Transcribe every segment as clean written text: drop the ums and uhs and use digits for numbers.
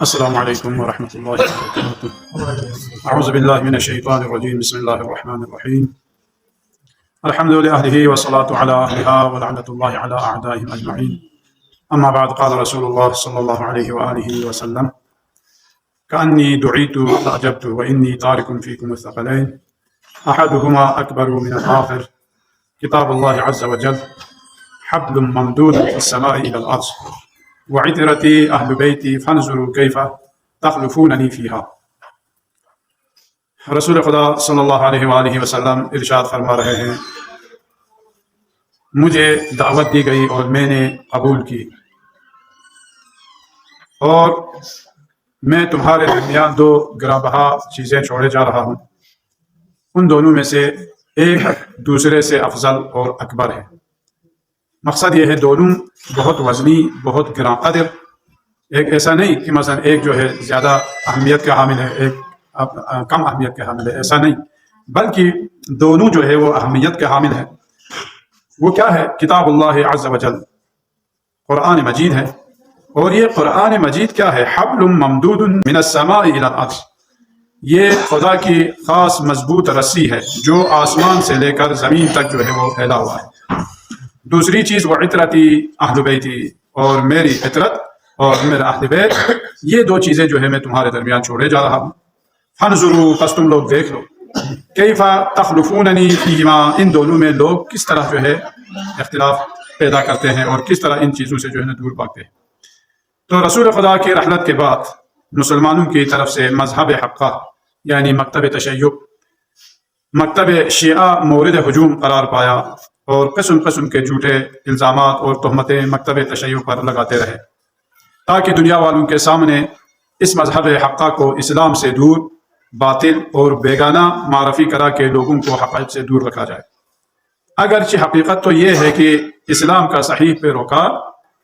السلام علیکم ورحمۃ اللہ وبرکاتہ۔ اعوذ باللہ من الشیطان الرجیم، بسم اللہ الرحمن الرحیم۔ الحمد للہ والصلاة علی اہلها ولعنۃ اللہ علی اعدائهم اجمعین۔ اما بعد، قال رسول اللہ صلی اللہ علیہ وآلہ وسلم: کأنی دعیت فأجبت وإنی تارک فیکم الثقلین احدہما اکبر من الآخر، کتاب اللہ عز وجل حبل ممدود فی السماء إلی الأرض، وعطرتی اہل بیتی فانظروا کیف تخلفوننی فیہا۔ رسول خدا صلی اللہ علیہ وآلہ وسلم ارشاد فرما رہے ہیں، مجھے دعوت دی گئی اور میں نے قبول کی، اور میں تمہارے درمیان دو گراں بہا چیزیں چھوڑے جا رہا ہوں، ان دونوں میں سے ایک دوسرے سے افضل اور اکبر ہے۔ مقصد یہ ہے دونوں بہت وزنی، بہت گراں قدر، ایک ایسا نہیں کہ مثلا ایک جو ہے زیادہ اہمیت کا حامل ہے، ایک کم اہمیت کا حامل ہے، ایسا نہیں، بلکہ دونوں جو ہے وہ اہمیت کے حامل ہے۔ وہ کیا ہے؟ کتاب اللہ عز وجل، قرآن مجید ہے۔ اور یہ قرآن مجید کیا ہے؟ حبل ممدود من السماء الی الارض، یہ خدا کی خاص مضبوط رسی ہے جو آسمان سے لے کر زمین تک جو ہے وہ پھیلا ہوا ہے۔ دوسری چیز وہ عطرتی اہل بیتی، اور میری عطرت اور میرا اہل بیت، یہ دو چیزیں جو ہے میں تمہارے درمیان چھوڑے جا رہا ہوں۔ فانظروا، پس تم لوگ دیکھ لو، کیف تخلفوننی فیہما، ان دونوں میں لوگ کس طرح جو ہے اختلاف پیدا کرتے ہیں اور کس طرح ان چیزوں سے جو ہے دور بھاگتے ہیں۔ تو رسول خدا کی رحلت کے بعد مسلمانوں کی طرف سے مذہب حقہ یعنی مکتب تشیع، مکتب شیعہ مورد ہجوم قرار پایا، اور قسم قسم کے جھوٹے الزامات اور تہمتیں مکتب تشیع پر لگاتے رہے، تاکہ دنیا والوں کے سامنے اس مذہب حقہ کو اسلام سے دور، باطل اور بیگانہ معرفی کرا کے لوگوں کو حقائق سے دور رکھا جائے۔ اگرچہ حقیقت تو یہ ہے کہ اسلام کا صحیح پیروکار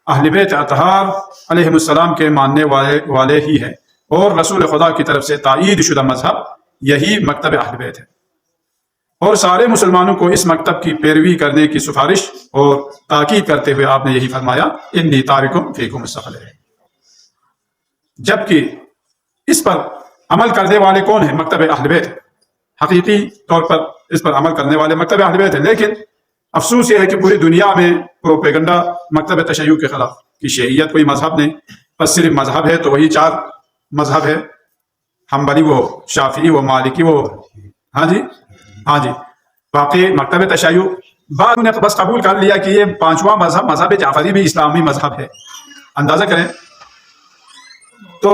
اہل بیت اطہار علیہ السلام کے ماننے والے ہی ہیں، اور رسول خدا کی طرف سے تائید شدہ مذہب یہی مکتب اہل بیت ہے، اور سارے مسلمانوں کو اس مکتب کی پیروی کرنے کی سفارش اور تاکید کرتے ہوئے آپ نے یہی فرمایا، انی تارکم فیکم الثقلین۔ جبکہ اس پر عمل کرنے والے کون ہیں؟ مکتب اہل بیت ہے، حقیقی طور پر اس پر عمل کرنے والے مکتب اہل بیت ہے۔ لیکن افسوس یہ ہے کہ پوری دنیا میں پروپیگنڈا مکتب تشیع کے خلاف کہ شیعیت کوئی مذہب نہیں، بس صرف مذہب ہے تو وہی چار مذہب ہے، حنبلی وہ، شافعی وہ، مالکی وہ، ہاں جی، باقی مکتب تشیع بعد نے بس قبول کر لیا کہ یہ پانچواں مذہب، مذہب جعفری بھی اسلامی مذہب ہے۔ اندازہ کریں تو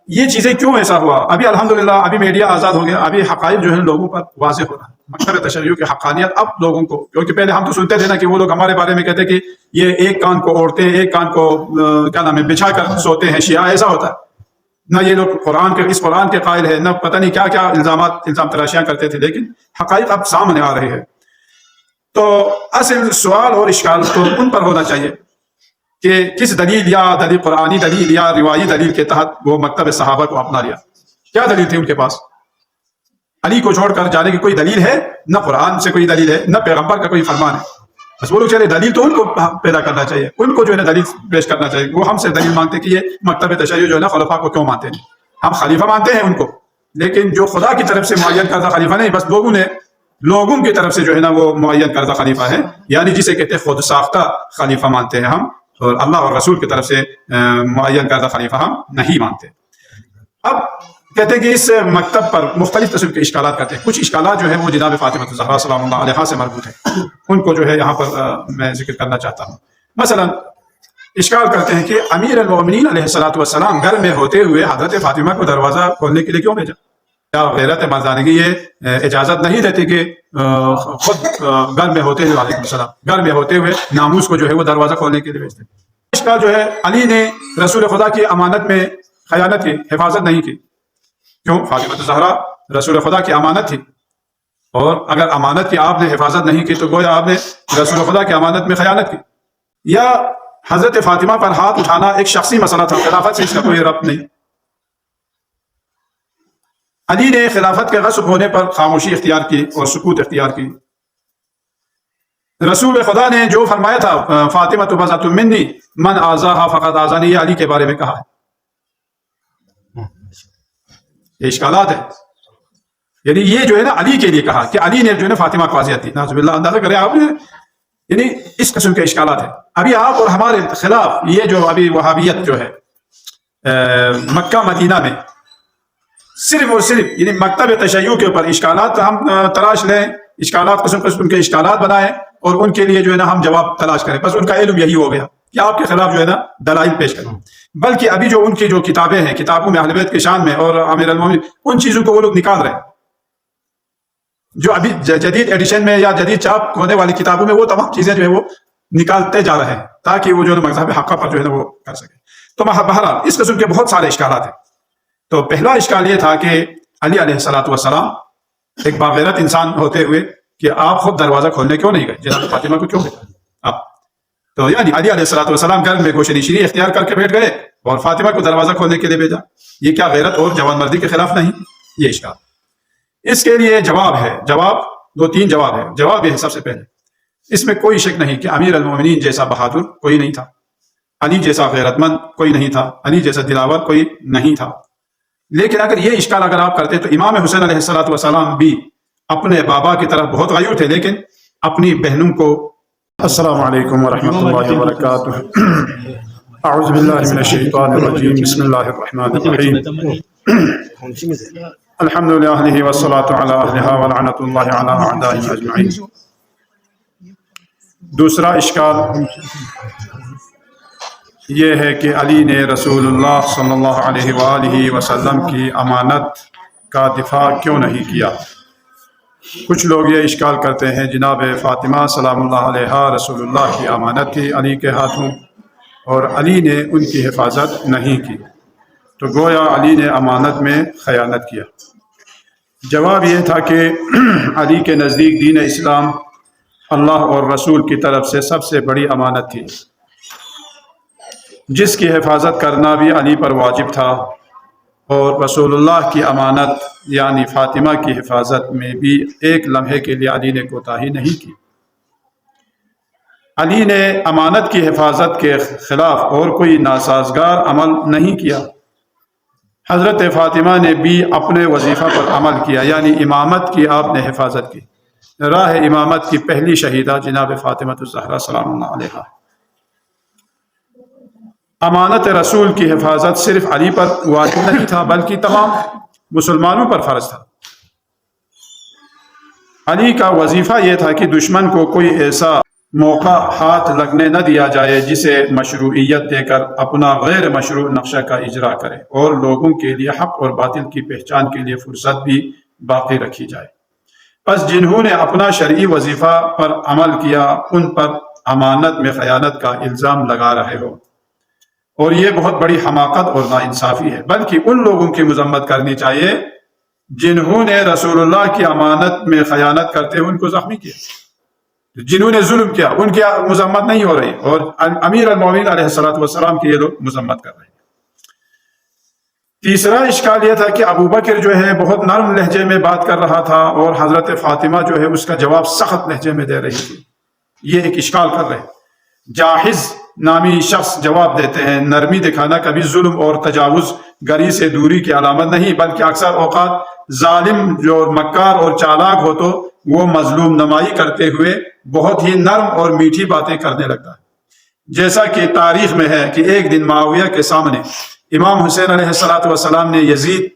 یہ چیزیں کیوں ایسا ہوا۔ ابھی الحمدللہ ابھی میڈیا آزاد ہو گیا، ابھی حقائق جو ہے لوگوں پر واضح ہو رہا ہے، مکتب تشیع کی حقانیت اب لوگوں کو، کیونکہ پہلے ہم تو سنتے تھے نا کہ وہ لوگ ہمارے بارے میں کہتے کہ یہ ایک کان کو اوڑھتے ہیں، ایک کان کو کیا نام ہے بچھا کر سوتے ہیں، شیعہ ایسا ہوتا ہے نہ، یہ لوگ اس قرآن کے قائل ہے، نہ پتہ نہیں کیا کیا الزام تراشیاں کرتے تھے، لیکن حقائق اب سامنے آ رہے ہیں۔ تو اصل سوال اور اشکال تو ان پر ہونا چاہیے کہ کس دلیل یا قرآنی دلیل یا روایی دلیل کے تحت وہ مکتب صحابہ کو اپنا لیا، کیا دلیل تھی ان کے پاس؟ علی کو چھوڑ کر جانے کی کوئی دلیل ہے؟ نہ قرآن سے کوئی دلیل ہے، نہ پیغمبر کا کوئی فرمان ہے۔ بس وہ لوگ چلے، دلیل تو ان کو پیدا کرنا چاہیے، ان کو جو ہے نا دلیل پیش کرنا چاہیے۔ وہ ہم سے دلیل مانگتے کہ یہ مکتب تشیع جو ہے نا خلفاء کو کیوں مانتے ہیں؟ ہم خلیفہ مانتے ہیں ان کو، لیکن جو خدا کی طرف سے معین کردہ خلیفہ نہیں، بس لوگوں کی طرف سے جو ہے نا وہ معین کردہ خلیفہ ہے، یعنی جسے کہتے ہیں خود ساختہ خلیفہ مانتے ہیں ہم، اور اللہ اور رسول کی طرف سے معین کردہ خلیفہ ہم نہیں مانتے۔ اب کہتے ہیں کہ اس مکتب پر مختلف قسم کے اشکالات کرتے ہیں۔ کچھ اشکالات جو ہیں وہ جناب فاطمہ الزہرا سلام اللہ علیہا سے مربوط ہیں، ان کو جو ہے یہاں پر میں ذکر کرنا چاہتا ہوں۔ مثلا اشکال کرتے ہیں کہ امیر المومنین علیہ الصلوۃ والسلام گھر میں ہوتے ہوئے حضرت فاطمہ کو دروازہ کھولنے کے لیے کیوں بھیجا؟ کیا غیرت مردانگی یہ اجازت نہیں دیتی کہ خود گھر میں ہوتے ہوئے، وعلیکم السلام، گھر میں ہوتے ہوئے ناموس کو جو ہے وہ دروازہ کھولنے کے لیے بھیجتے؟ اشکال جو ہے علی نے رسول خدا کی امانت میں خیانت کی، حفاظت نہیں کی۔ کیوں؟ فاطمہ الزہرا رسول خدا کی امانت تھی، اور اگر امانت کی آپ نے حفاظت نہیں کی تو گویا آپ نے رسول خدا کی امانت میں خیانت کی۔ یا حضرت فاطمہ پر ہاتھ اٹھانا ایک شخصی مسئلہ تھا، خلافت سے اس کا کوئی ربط نہیں۔ علی نے خلافت کے غصب ہونے پر خاموشی اختیار کی اور سکوت اختیار کی۔ رسول خدا نے جو فرمایا تھا فاطمہ بضعۃ منی من آذاها فقد آذانی، یہ علی کے بارے میں کہا ہے۔ یہ اشکالات ہیں. یعنی یہ جو ہے نا علی کے لیے کہا کہ علی نے جو ہے نا فاطمہ کو اذیت دی. نعوذ باللہ. اندازہ کریں آپ نے. یعنی اس قسم کے اشکالات ہیں. ابھی آپ اور ہمارے خلاف یہ جو ابھی وہابیت جو ہے مکہ مدینہ میں صرف اور صرف یعنی مکتب تشیع کے اوپر اشکالات ہم تلاش لیں, اشکالات قسم قسم کے اشکالات بنائیں اور ان کے لیے جو ہے نا ہم جواب تلاش کریں. بس ان کا علم یہی ہو گیا کہ آپ کے خلاف جو ہے نا دلائل پیش کریں. بلکہ ابھی جو ان کی جو کتابیں ہیں, کتابوں میں اہل بیت کے شان میں اور امیر المومنین, ان چیزوں کو وہ لوگ نکال رہے ہیں. جو ابھی جدید ایڈیشن میں یا جدید چاپ ہونے والی کتابوں میں وہ تمام چیزیں جو ہے وہ نکالتے جا رہے ہیں تاکہ وہ جو ہے مذہب حقہ پر جو ہے نا وہ کر سکے. تو بہرحال اس قسم کے بہت سارے اشکالات ہیں. تو پہلا اشکال یہ تھا کہ علی علیہ الصلوۃ والسلام ایک باغیرت انسان ہوتے ہوئے کہ آپ خود دروازہ کھولنے کیوں نہیں گئے, جناب فاطمہ کو کیوں بھیجا آپ؟ تو یعنی علی علیہ الصلوۃ والسلام گھر میں گوشہ نشینی اختیار کر کے بیٹھ گئے اور فاطمہ کو دروازہ کھولنے کے لیے بھیجا. یہ کیا غیرت اور جوان مردی کے خلاف نہیں؟ یہ اشکال. اس کے لیے جواب ہے, دو تین جواب ہے. جواب یہ ہے, سب سے پہلے اس میں کوئی شک نہیں کہ امیر المومنین جیسا بہادر کوئی نہیں تھا, علی جیسا غیرت مند کوئی نہیں تھا, علی جیسا دلاور کوئی نہیں تھا. لیکن اگر یہ اشکال اگر آپ کرتے تو امام حسین علیہ الصلوۃ والسلام بھی اپنے بابا کی طرف بہت غیور تھے, لیکن اپنی بہنوں کو. السلام علیکم ورحمۃ اللہ وبرکاتہ. اعوذ باللہ من الشیطان الرجیم. بسم اللہ الرحمن الرحیم. الحمد للہ والصلاة علی اہلہا ولعنۃ اللہ علی اعدائہم اجمعین. دوسرا اشکال یہ ہے کہ علی نے رسول اللہ صلی اللہ علیہ وآلہ وسلم کی امانت کا دفاع کیوں نہیں کیا؟ کچھ لوگ یہ اشکال کرتے ہیں جناب فاطمہ سلام اللہ علیہا رسول اللہ کی امانت تھی علی کے ہاتھوں اور علی نے ان کی حفاظت نہیں کی, تو گویا علی نے امانت میں خیانت کیا. جواب یہ تھا کہ علی کے نزدیک دین اسلام اللہ اور رسول کی طرف سے سب سے بڑی امانت تھی, جس کی حفاظت کرنا بھی علی پر واجب تھا, اور رسول اللہ کی امانت یعنی فاطمہ کی حفاظت میں بھی ایک لمحے کے لیے علی نے کوتاہی نہیں کی. علی نے امانت کی حفاظت کے خلاف اور کوئی ناسازگار عمل نہیں کیا. حضرت فاطمہ نے بھی اپنے وظیفہ پر عمل کیا, یعنی امامت کی آپ نے حفاظت کی. راہ امامت کی پہلی شہیدہ جناب فاطمہ الزہرا سلام اللہ علیہا. امانت رسول کی حفاظت صرف علی پر واجب نہیں تھا بلکہ تمام مسلمانوں پر فرض تھا. علی کا وظیفہ یہ تھا کہ دشمن کو کوئی ایسا موقع ہاتھ لگنے نہ دیا جائے جسے مشروعیت دے کر اپنا غیر مشروع نقشہ کا اجرا کرے, اور لوگوں کے لیے حق اور باطل کی پہچان کے لیے فرصت بھی باقی رکھی جائے. پس جنہوں نے اپنا شرعی وظیفہ پر عمل کیا ان پر امانت میں خیانت کا الزام لگا رہے ہو, اور یہ بہت بڑی حماقت اور ناانصافی ہے. بلکہ ان لوگوں کی مذمت کرنی چاہیے جنہوں نے رسول اللہ کی امانت میں خیانت کرتے ہوئے ان کو زخمی کیا, جنہوں نے ظلم کیا ان کی مذمت نہیں ہو رہی, اور امیر المومنین علیہ الصلوۃ والسلام کی یہ لوگ مذمت کر رہے ہیں. تیسرا اشکال یہ تھا کہ ابو بکر جو ہے بہت نرم لہجے میں بات کر رہا تھا اور حضرت فاطمہ جو ہے اس کا جواب سخت لہجے میں دے رہی تھی. یہ ایک اشکال کر رہے ہیں. جاحظ نامی شخص جواب دیتے ہیں, نرمی دکھانا کبھی ظلم اور تجاوز گری سے دوری کی علامت نہیں, بلکہ اکثر اوقات ظالم جو مکار اور چالاک ہو تو وہ مظلوم نمائی کرتے ہوئے بہت ہی نرم اور میٹھی باتیں کرنے لگتا ہے. جیسا کہ تاریخ میں ہے کہ ایک دن معاویہ کے سامنے امام حسین علیہ الصلوۃ والسلام نے یزید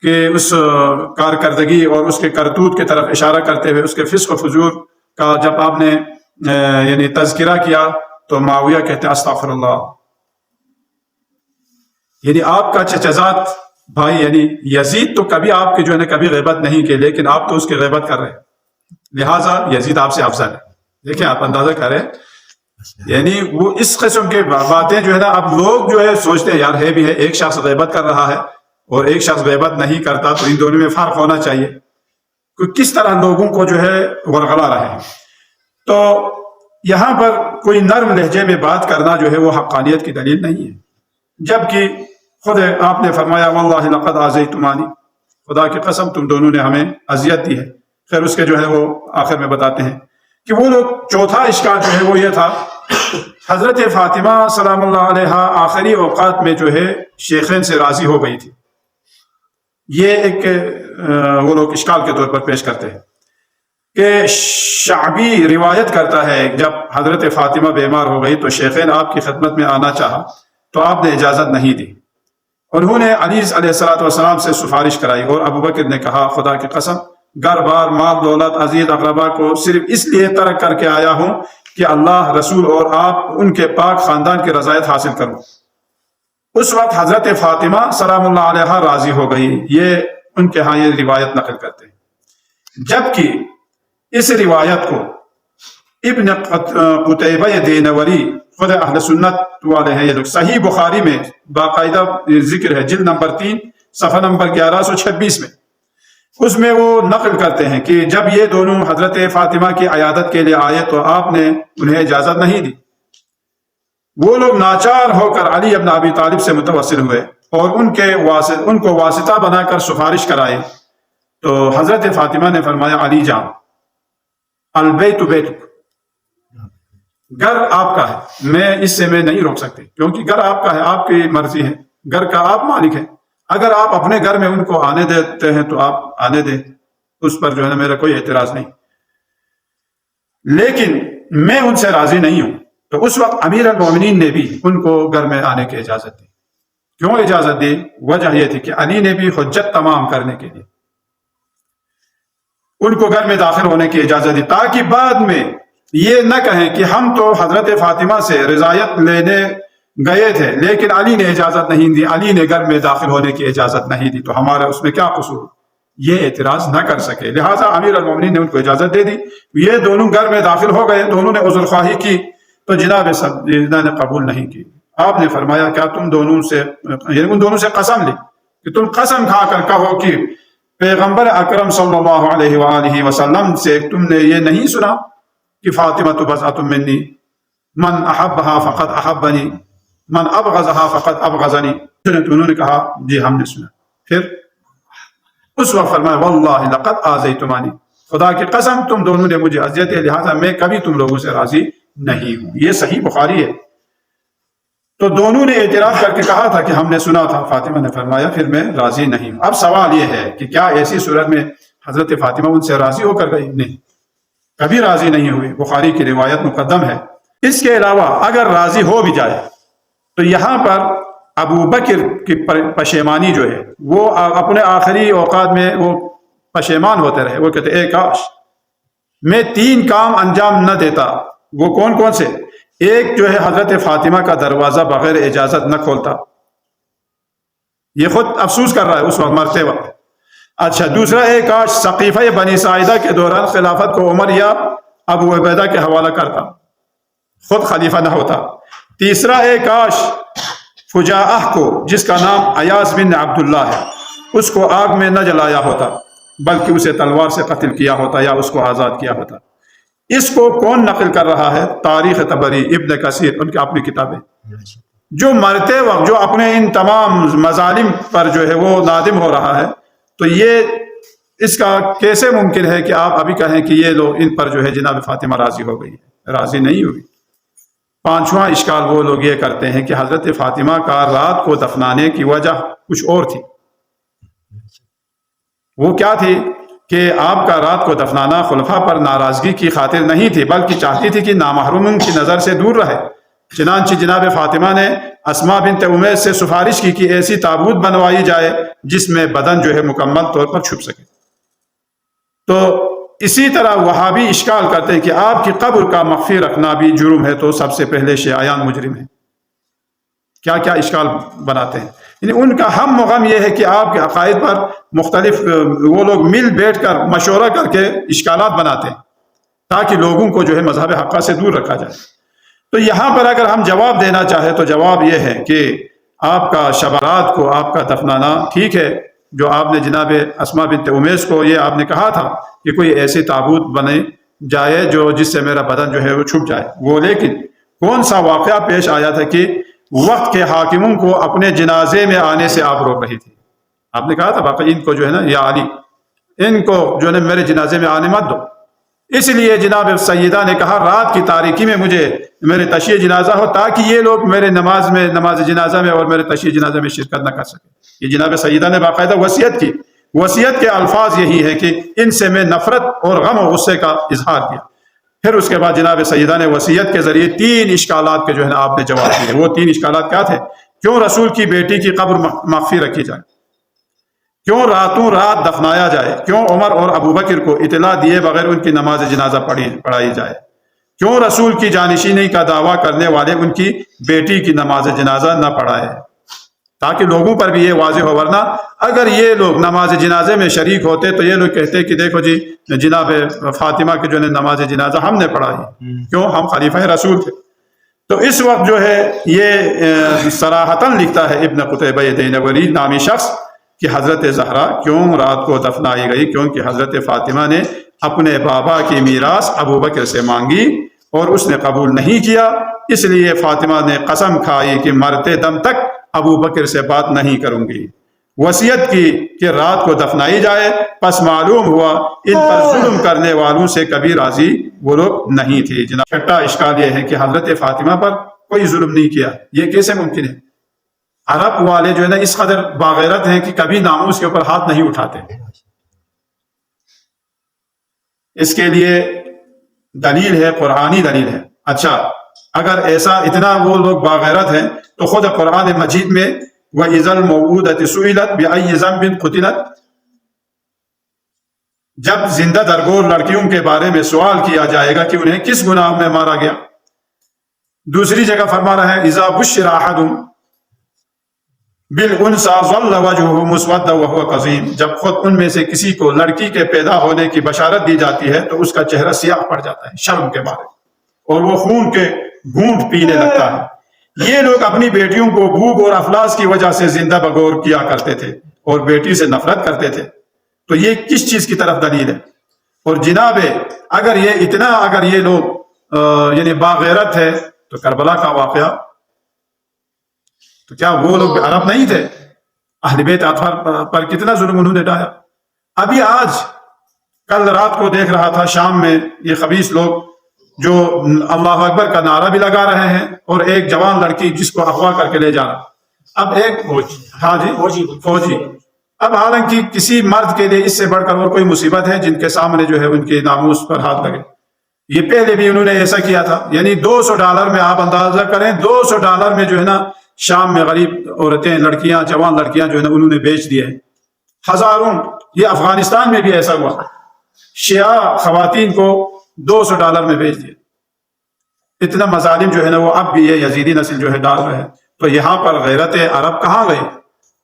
کے اس کارکردگی اور اس کے کرتوت کی طرف اشارہ کرتے ہوئے اس کے فسق و فجور کا جب آپ نے یعنی تذکرہ کیا تو معاویہ کہتے ہیں استغفر اللہ. یعنی آپ کا چچزاد بھائی یعنی یزید تو کبھی آپ کی جو ہے نا کبھی غیبت نہیں کی, لیکن آپ تو اس کی غیبت کر رہے ہیں, لہٰذا یزید آپ سے افضل ہے. دیکھیں آپ اندازہ کریں, یعنی وہ اس قسم کے باتیں جو ہے نا اب لوگ جو ہے سوچتے ہیں یار ہے بھی ہے, ایک شخص غیبت کر رہا ہے اور ایک شخص غیبت نہیں کرتا, تو ان دونوں میں فرق ہونا چاہیے. کس طرح لوگوں کو جو ہے ورغلا رہے ہیں. تو یہاں پر کوئی نرم لہجے میں بات کرنا جو ہے وہ حقانیت کی دلیل نہیں ہے, جبکہ خود آپ نے فرمایا واللہ لقد آذیتمانی, خدا کی قسم تم دونوں نے ہمیں اذیت دی ہے. خیر اس کے جو ہے وہ آخر میں بتاتے ہیں کہ وہ لوگ. چوتھا اشکال جو ہے وہ یہ تھا حضرت فاطمہ سلام اللہ علیہ آخری اوقات میں جو ہے شیخین سے راضی ہو گئی تھی. یہ ایک وہ لوگ اشکال کے طور پر پیش کرتے ہیں کہ شعبی روایت کرتا ہے جب حضرت فاطمہ بیمار ہو گئی تو شیخین آپ کی خدمت میں آنا چاہا تو آپ نے اجازت نہیں دی. انہوں نے علی علیہ السلام سے سفارش کرائی اور ابوبکر نے کہا خدا کی قسم گھر بار مال دولت عزیز اقربا کو صرف اس لیے ترک کر کے آیا ہوں کہ اللہ رسول اور آپ ان کے پاک خاندان کی رضایت حاصل کروں. اس وقت حضرت فاطمہ سلام اللہ علیہ راضی ہو گئی. یہ ان کے ہاں یہ روایت نقل کرتے ہیں. جبکہ اس روایت کو ابن قتیبہ دینوری خود اہل سنت والے ہیں یہ لوگ صحیح بخاری میں باقاعدہ ذکر ہے جلد نمبر 3 صفحہ نمبر 1126 میں. اس میں وہ نقل کرتے ہیں کہ جب یہ دونوں حضرت فاطمہ کی عیادت کے لیے آئے تو آپ نے انہیں اجازت نہیں دی. وہ لوگ ناچار ہو کر علی ابن ابی طالب سے متوسل ہوئے اور ان کو واسطہ بنا کر سفارش کرائے. تو حضرت فاطمہ نے فرمایا علی جان البیت بیتک، گھر آپ کا ہے، میں نہیں روک سکتے کیونکہ گھر آپ کا ہے، آپ کی مرضی ہے، گھر کا آپ مالک ہیں. اگر آپ اپنے گھر میں ان کو آنے دیتے ہیں تو آپ آنے دیں، اس پر جو ہے نا میرا کوئی اعتراض نہیں، لیکن میں ان سے راضی نہیں ہوں. تو اس وقت امیر المومنین نے بھی ان کو گھر میں آنے کی اجازت دی. کیوں اجازت دی؟ وجہ یہ تھی کہ علی نے بھی حجت تمام کرنے کے لیے ان کو گھر میں داخل ہونے کی اجازت دی، تاکہ بعد میں یہ نہ کہیں کہ ہم تو حضرت فاطمہ سے رضایت لینے گئے تھے لیکن علی نے اجازت نہیں دی، علی نے گھر میں داخل ہونے کی اجازت نہیں دی تو ہمارا اس میں کیا قصور، یہ اعتراض نہ کر سکے. لہٰذا امیر المومنین نے ان کو اجازت دے دی. یہ دونوں گھر میں داخل ہو گئے، دونوں نے عذر خواہی کی تو جناب نے قبول نہیں کی. آپ نے فرمایا کیا تم دونوں سے یعنی ان دونوں سے قسم لی کہ تم قسم کھا کر کہو کہ پیغمبر اکرم صلی اللہ علیہ وآلہ وسلم سے تم نے یہ نہیں سنا کہ فاطمہ تو بضعۃ منی، من احبها فقد احبنی من ابغضها فقد ابغضنی. انہوں نے کہا جی ہم نے سنا. پھر اس وقت فرمایا واللہ لقد آذیتمانی، خدا کی قسم تم دونوں نے مجھے اذیت دی، لہٰذا میں کبھی تم لوگوں سے راضی نہیں ہوں. یہ صحیح بخاری ہے. تو دونوں نے اعتراف کر کے کہا تھا کہ ہم نے سنا تھا. فاطمہ نے فرمایا پھر میں راضی نہیں ہوں. اب سوال یہ ہے کہ کیا ایسی صورت میں حضرت فاطمہ ان سے راضی ہو کر گئی؟ نہیں، کبھی راضی نہیں ہوئی. بخاری کی روایت مقدم ہے. اس کے علاوہ اگر راضی ہو بھی جائے تو یہاں پر ابو بکر کی پشیمانی جو ہے وہ اپنے آخری اوقات میں وہ پشیمان ہوتے رہے. وہ کہتے اے کاش میں 3 کام انجام نہ دیتا. وہ کون کون سے؟ ایک جو ہے حضرت فاطمہ کا دروازہ بغیر اجازت نہ کھولتا، یہ خود افسوس کر رہا ہے اس وقت مرتے وقت. اچھا، دوسرا ایک کاش سقیفہ بنی ساعدہ کے دوران خلافت کو عمر یا ابو عبیدہ کے حوالہ کرتا، خود خلیفہ نہ ہوتا. تیسرا ایک کاش فجاعہ کو، جس کا نام ایاس بن عبداللہ ہے، اس کو آگ میں نہ جلایا ہوتا بلکہ اسے تلوار سے قتل کیا ہوتا یا اس کو آزاد کیا ہوتا. اس کو کون نقل کر رہا ہے؟ تاریخ طبری، ابن کثیر، ان کی اپنی کتابیں. جو مرتے وقت جو اپنے ان تمام مظالم پر جو ہے وہ نادم ہو رہا ہے، تو یہ اس کا کیسے ممکن ہے کہ آپ ابھی کہیں کہ یہ لوگ ان پر جو ہے جناب فاطمہ راضی ہو گئی ہے؟ راضی نہیں ہوئی. 5واں اشکال وہ لوگ یہ کرتے ہیں کہ حضرت فاطمہ کا رات کو دفنانے کی وجہ کچھ اور تھی. وہ کیا تھی کہ آپ کا رات کو دفنانا خلفاء پر ناراضگی کی خاطر نہیں تھی بلکہ چاہتی تھی کہ نامحروموں کی نظر سے دور رہے. چنانچہ جناب فاطمہ نے اسماء بنت امیس سے سفارش کی کہ ایسی تابوت بنوائی جائے جس میں بدن جو ہے مکمل طور پر چھپ سکے. تو اسی طرح وہابی اشکال کرتے ہیں کہ آپ کی قبر کا مخفی رکھنا بھی جرم ہے تو سب سے پہلے شیعیان مجرم ہیں. کیا کیا اشکال بناتے ہیں. یعنی ان کا ہم و غم یہ ہے کہ آپ کے عقائد پر مختلف وہ لوگ مل بیٹھ کر مشورہ کر کے اشکالات بناتے ہیں تاکہ لوگوں کو جو ہے مذہب حقہ سے دور رکھا جائے. تو یہاں پر اگر ہم جواب دینا چاہیں تو جواب یہ ہے کہ آپ کا شب رات کو آپ کا دفنانا ٹھیک ہے. جو آپ نے جناب اسماء بنت امیس کو یہ آپ نے کہا تھا کہ کوئی ایسی تابوت بنے جائے جو جس سے میرا بدن جو ہے وہ چھپ جائے، وہ لیکن کون سا واقعہ پیش آیا تھا کہ وقت کے حاکموں کو اپنے جنازے میں آنے سے آپ روک رہی تھی. آپ نے کہا تھا باقی ان کو جو ہے نا یا علی ان کو جو ہے میرے جنازے میں آنے مت دو. اس لیے جناب سیدہ نے کہا رات کی تاریکی میں مجھے میرے تشیع جنازہ ہو تاکہ یہ لوگ میرے نماز جنازہ میں اور میرے تشیع جنازہ میں شرکت نہ کر سکیں۔ یہ جناب سیدہ نے باقاعدہ وصیت کی۔ وصیت کے الفاظ یہی ہے کہ ان سے میں نفرت اور غم و غصے کا اظہار کیا۔ پھر اس کے بعد جناب سیدہ نے وصیت کے ذریعے 3 اشکالات کے جو ہے نا آپ نے جواب دیے۔ وہ 3 اشکالات کیا تھے؟ کیوں رسول کی بیٹی کی قبر مخفی رکھی جائے؟ کیوں راتوں رات دفنایا جائے؟ کیوں عمر اور ابوبکر کو اطلاع دیے بغیر ان کی نماز جنازہ پڑھائی جائے؟ کیوں رسول کی جانشینی کا دعویٰ کرنے والے ان کی بیٹی کی نماز جنازہ نہ پڑھائے؟ تاکہ لوگوں پر بھی یہ واضح ہو، ورنہ اگر یہ لوگ نماز جنازے میں شریک ہوتے تو یہ لوگ کہتے کہ دیکھو جی جناب فاطمہ کی جو ہے نماز جنازہ ہم نے پڑھائی، کیوں؟ ہم خلیفہ رسول تھے۔ تو اس وقت جو ہے یہ صراحتاً لکھتا ہے ابن قتیبہ دینوری نامی شخص کہ حضرت زہرا کیوں رات کو دفنائی گئی؟ کیونکہ حضرت فاطمہ نے اپنے بابا کی میراث ابوبکر سے مانگی اور اس نے قبول نہیں کیا، اس لیے فاطمہ نے قسم کھائی کہ مرتے دم تک ابوبکر سے بات نہیں کروں گی۔ وصیت کی کہ رات کو دفنائی جائے، پس معلوم ہوا ان پر ظلم کرنے والوں سے کبھی راضی وہ لوگ نہیں تھے۔ جناب چھٹا اشکال یہ ہے کہ حضرت فاطمہ پر کوئی ظلم نہیں کیا، یہ کیسے ممکن ہے؟ عرب والے جو ہے نا اس قدر باغیرت ہیں کہ کبھی ناموس کے اوپر ہاتھ نہیں اٹھاتے۔ اس کے لیے دلیل ہے، قرآنی دلیل ہے۔ اچھا اگر ایسا اتنا وہ لوگ باغیرت ہیں تو خود قرآن مجید میں وَإِذَا الْمَوْءُودَةُ سُئِلَتْ بِأَيِّ ذَنبٍ قُتِلَتْ، جب زندہ درگور لڑکیوں کے بارے میں سوال کیا جائے گا کہ انہیں کس گناہ میں مارا گیا۔ دوسری جگہ فرما رہا ہے اذا بشر احدهم بالانثى ظل وجهه مسودا وهو كظيم، جب خود ان میں سے کسی کو لڑکی کے پیدا ہونے کی بشارت دی جاتی ہے تو اس کا چہرہ سیاہ پڑ جاتا ہے شرم کے مارے اور وہ خون کے گھونٹ پینے لگتا ہے۔ یہ لوگ اپنی بیٹیوں کو بھوک اور افلاس کی وجہ سے زندہ بغور کیا کرتے تھے اور بیٹی سے نفرت کرتے تھے، تو یہ کس چیز کی طرف دلیل ہے؟ اور جناب اگر یہ لوگ یعنی باغیرت ہے تو کربلا کا واقعہ، تو کیا وہ لوگ عرب نہیں تھے؟ اہل بیت اطہار پر کتنا ظلم انہوں نے ڈھایا۔ ابھی آج کل رات کو دیکھ رہا تھا شام میں یہ خبیث لوگ جو اللہ اکبر کا نعرہ بھی لگا رہے ہیں اور ایک جوان لڑکی جس کو اغوا کر کے لے جا رہا، اب ایک فوجی، اب حالانکہ کسی مرد کے لیے اس سے بڑھ کر اور کوئی مصیبت ہے جن کے سامنے جو ہے ان کے ناموس پر ہاتھ لگے؟ یہ پہلے بھی انہوں نے ایسا کیا تھا، یعنی $200 میں آپ اندازہ کریں، $200 میں جو ہے نا شام میں غریب عورتیں، لڑکیاں، جوان لڑکیاں جو ہے نا انہوں نے بیچ دیے ہیں ہزاروں۔ یہ افغانستان میں بھی ایسا ہوا، شیعہ خواتین کو $200 میں بیچ دیے۔ اتنا مظالم جو ہے نا وہ اب بھی یہ یزیدی نسل جو ہے ڈال رہے ہیں۔ تو یہاں پر غیرت عرب کہاں گئی؟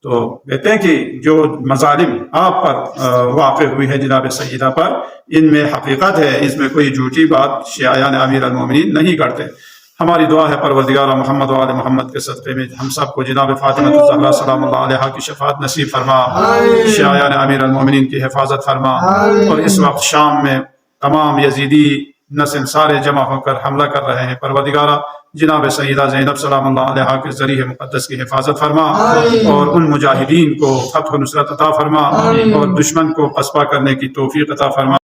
تو کہتے ہیں کہ جو مظالم آپ پر واقع ہوئی ہے جناب سیدہ پر، ان میں حقیقت ہے، اس میں کوئی جھوٹی بات شیعیان امیر المومنین نہیں کرتے۔ ہماری دعا ہے پروردگار محمد و آل محمد کے صدقے میں ہم سب کو جناب فاطمہ الزہرا سلام اللہ علیہا کی شفاعت نصیب فرما، شیعیان امیر المومنین کی حفاظت فرما، اور اس وقت شام میں تمام یزیدی نسل سارے جمع ہو کر حملہ کر رہے ہیں، پروردگارہ جناب سیدہ زینب سلام اللہ علیہا کے ذریعے مقدس کی حفاظت فرما، اور ان مجاہدین کو فتح و نصرت عطا فرما، اور دشمن کو پسپا کرنے کی توفیق عطا فرما۔